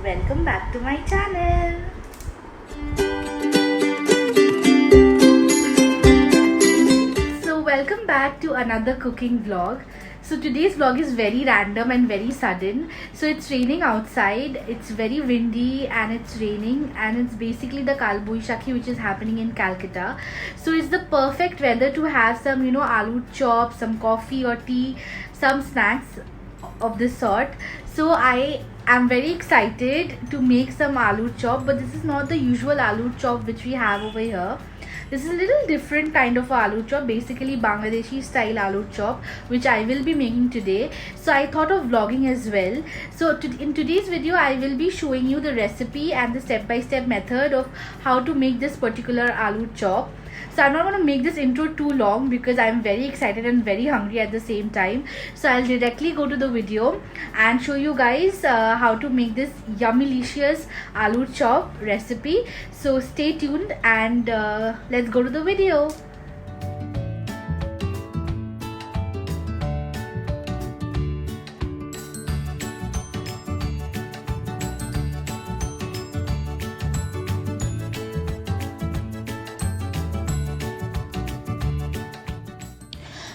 welcome back to my channel. So welcome back to another cooking vlog. So today's vlog is very random and very sudden. So it's raining outside, it's very windy and it's raining, and it's basically the Kal Boishakhi which is happening in Calcutta. So it's the perfect weather to have some aloo chop, some coffee or tea, some snacks of this sort. So I am very excited to make some aloo chop, but this is not the usual aloo chop which we have over here. This is a little different kind of aloo chop, basically Bangladeshi style aloo chop, which I will be making today. So I thought of vlogging as well. So in today's video I will be showing you the recipe and the step-by-step method of how to make this particular aloo chop. So I'm not going to make this intro too long because I'm very excited and very hungry at the same time. So I'll directly go to the video and show you guys how to make this yummylicious aloo chop recipe. So stay tuned and let's go to the video.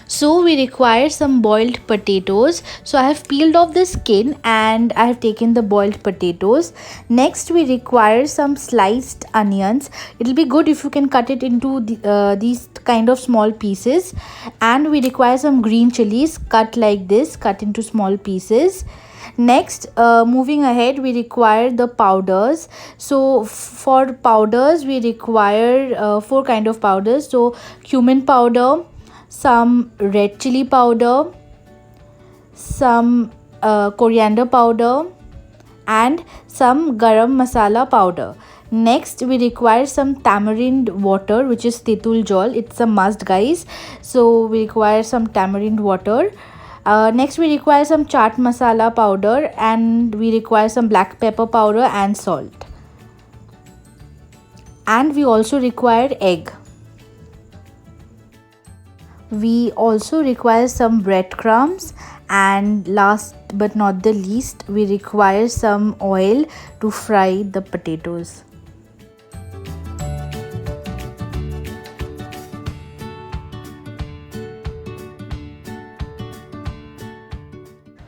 So we require some boiled potatoes. So I have peeled off the skin and I have taken the boiled potatoes. Next we require some sliced onions. It will be good if you can cut it into these kind of small pieces. And we require some green chilies cut like this, cut into small pieces. Next, moving ahead, we require the powders. So for powders we require 4 kind of powders. So cumin powder, some red chili powder, some coriander powder, and some garam masala powder. Next we require some tamarind water, which is tetul jal. It's a must, guys. So we require some tamarind water. Next we require some chaat masala powder, and we require some black pepper powder and salt. And we also require egg. We also require some breadcrumbs, and last but not the least, we require some oil to fry the potatoes.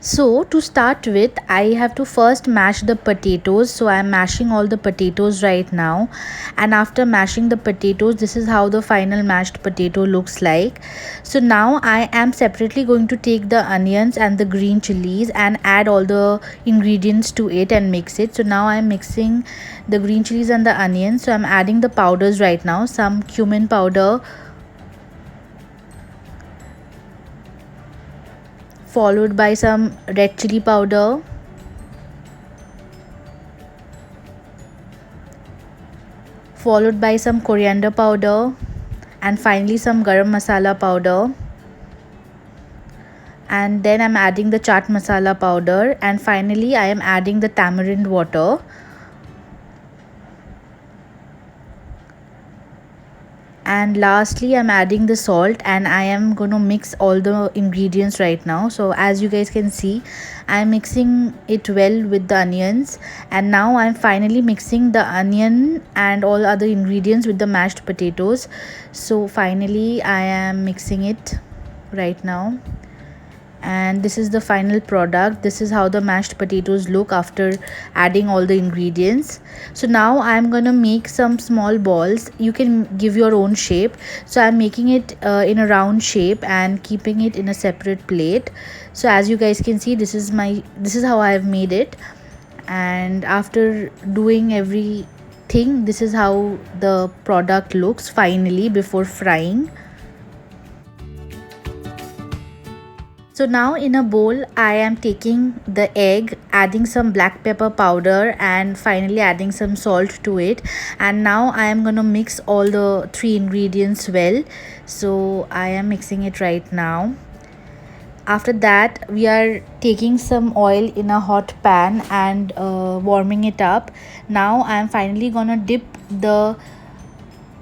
So to start with, I have to first mash the potatoes. So I am mashing all the potatoes right now, and after mashing the potatoes, this is how the final mashed potato looks like. So now I am separately going to take the onions and the green chilies and add all the ingredients to it and mix it. So now I am mixing the green chilies and the onions. So I am adding the powders right now. Some cumin powder, followed by some red chili powder, followed by some coriander powder, and finally some garam masala powder. And then I'm adding the chaat masala powder, and finally I am adding the tamarind water. And lastly I'm adding the salt, and I am going to mix all the ingredients right now. So as you guys can see, I'm mixing it well with the onions, and now I'm finally mixing the onion and all other ingredients with the mashed potatoes. So finally I am mixing it right now, and this is the final product. This is how the mashed potatoes look after adding all the ingredients. So now I'm gonna make some small balls. You can give your own shape. So I'm making it in a round shape and keeping it in a separate plate. So as you guys can see, this is how I have made it. And after doing everything, this is how the product looks finally before frying. So now in a bowl I am taking the egg, adding some black pepper powder, and finally adding some salt to it. And now I am going to mix all the 3 ingredients well. So I am mixing it right now. After that we are taking some oil in a hot pan and warming it up. Now I am finally going to dip the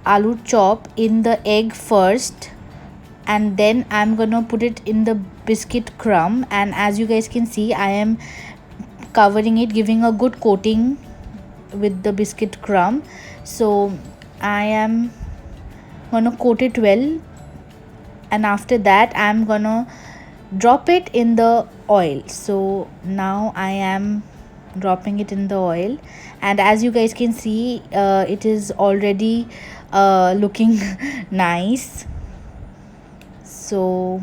aloo chop in the egg first, and then I'm gonna put it in the biscuit crumb. And as you guys can see, I am covering it, giving a good coating with the biscuit crumb. So I am gonna coat it well, and after that I'm gonna drop it in the oil. So now I am dropping it in the oil, and as you guys can see, it is already looking nice. So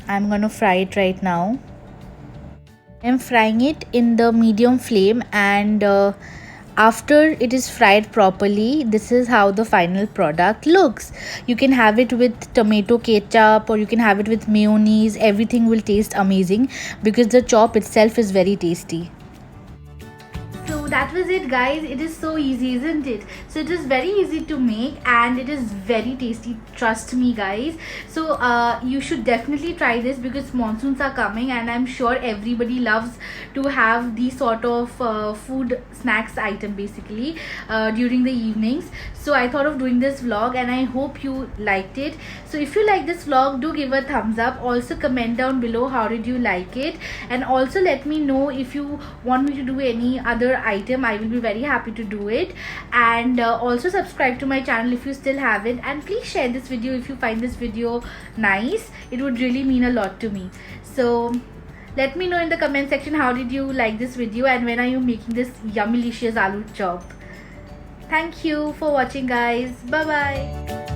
I'm gonna fry it right now. I'm frying it in the medium flame, and after it is fried properly, this is how the final product looks. You can have it with tomato ketchup, or you can have it with mayonnaise. Everything will taste amazing because the chop itself is very tasty. So that was it, guys. It is so easy, isn't it? So it is very easy to make, and it is very tasty, trust me, guys. So you should definitely try this because monsoons are coming, and I'm sure everybody loves to have these sort of food snacks item basically during the evenings. So I thought of doing this vlog, and I hope you liked it. So if you like this vlog, do give a thumbs up. Also comment down below how did you like it, and also let me know if you want me to do any other item. I will be very happy to do it. And also subscribe to my channel if you still haven't, and please share this video if you find this video nice. It would really mean a lot to me. So let me know in the comment section how did you like this video, and when are you making this yummy delicious aloo chop. Thank you for watching, guys. Bye bye.